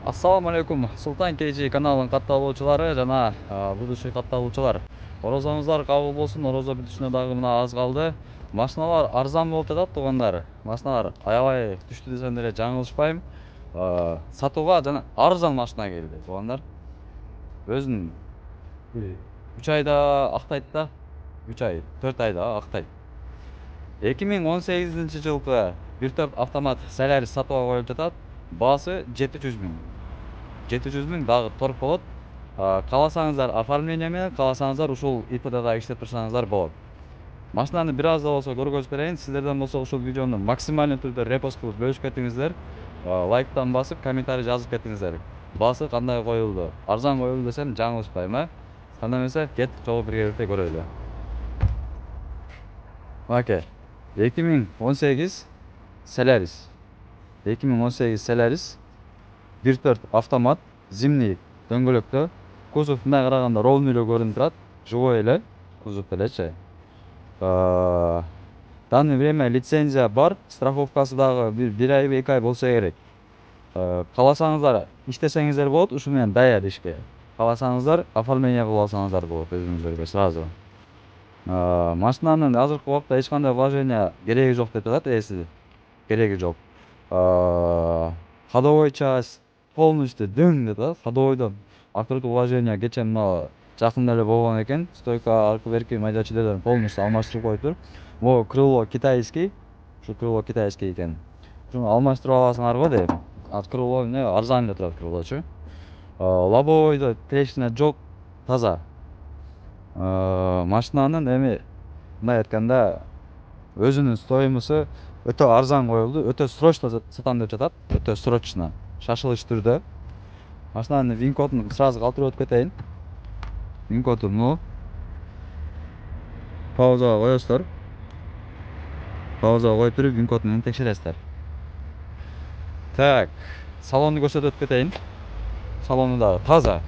Assalamu alaikum. Sultan KG каналының катталуучулары жана будущий катталуучулар. Орозоңуздар кабыл болсун. Орозо бүтүшүнө дагы мына аз калды. Машиналар арзан болуп жатат туугандар. Машиналар аябай түштү десем деле жаңылышпайм. Сатууга жана арзан машина келди туугандар. Өзүн 3 айда актайт да. 3 ай, 4 айда актайт. 2018-жылкы 1.4 автомат Solaris сатууга коюлуп жатат. Баасы 700 000. 700 000 дагы торг болот. Кааласаңыздар оформление менен, кааласаңыздар ушул ИПДда иштеп турсаңыздар болот. Машинаны бир аз да болсо көргөзүп берейин. Сиздерден болсо ушул видеону максималдуу түрдө репост кылып бөлүшүп кетиңиздер. Лайктан басып, комментарий жазып кетиңиздер. Баасы кандай коюлду? Арзан коюлду десем жаңылышпайм, Кандай эмесе, кет жолу биргеликте көрөлү. Маке. 2018 Solaris. 2018 Solaris 1.4 автомат, зимний дөңгөлөктө. Кузов мына караганда ровный эле көрүнүп турат. Живой эле кузов элечи. В данное время лицензия бар, страховкасы дагы 1 ай 2 ай болсо керек. Кааласаңыздар иштесеңиздер болот, ушу менен даяр ишке. Кааласаңыздар оформление кылып алсаңыздар болот өзүңүздөргө сразу. Машинанын азыркы убакта эч кандай вложение кереги жок деп жатат ээси. Кереги жок. Ходовой часть полностью дөң деп атат. Ходовойдон акыркы вложение кече мына жакында эле болгон экен. Стойка аркы берки майда чүйдөлөрүн полностью алмаштырып коюптур. Могу крыло китайский. Ушу крыло китайский экен. Ушуну алмаштырып аласыңар го дейм. Крыло эмне арзан эле турат крылочу. Лобовойдо трещина жок, таза. Машинанын эми мындай айтканда өзүнүн стоимосу өтө арзан коюлду, өтө срочно сатам деп жатат, өтө срочно, шашылыш түрдө. Машинанын вин кодун сразу калтырып өтүп кетейин. Вин коду бул. Паузага коесуздар. Паузага коюп туруп вин код менен текшересиздер. Так, салонду көрсөтүп өтүп кетейин. Салону да таза.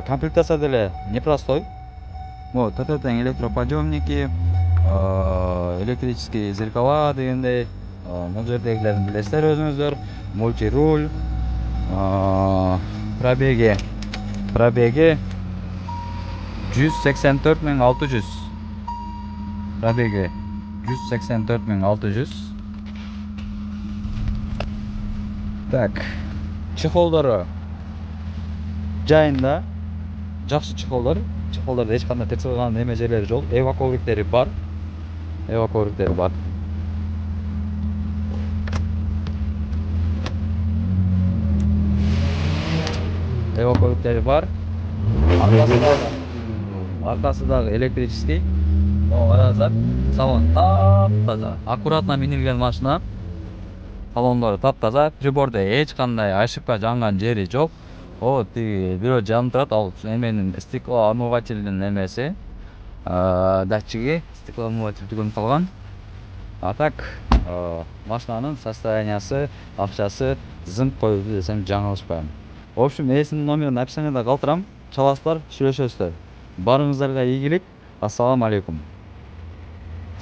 Комплектация деле непростой. Вот, тең электроподъемники, электрические зеркала дегендей, мына жердегилерин билесиздер өзүңүздөр. Мультируль, пробеги 184 600. Пробеги 184 600. Так, чехолдору жайында, жакшы чехолдор. Чехолдордо эч кандай тырсылган эме жерлери жок. Эва ковриктери бар. Эва ковриктери бар. Эва ковриктери бар. Аркасы дагы электрический. Караңыздар, салон таптаза. Аккуратно минилген машина. Салондору таптаза. Прибордо эч кандай ошибка жанган жери жок. Тиги бирөө жанып турат, ал эменин стеклоомывательдин эмеси. Датчиги стеклоомыватель түгөнүп калган. А так, машинанын состояниясы, акчасы зынт коюлду десем жаңылышпайм. В общем, ээсинин номерин описаниеда калтырам. Чаласыздар, сүйлөшөсүздөр. Барыңыздарга ийгилик. Ассаламу алейкум.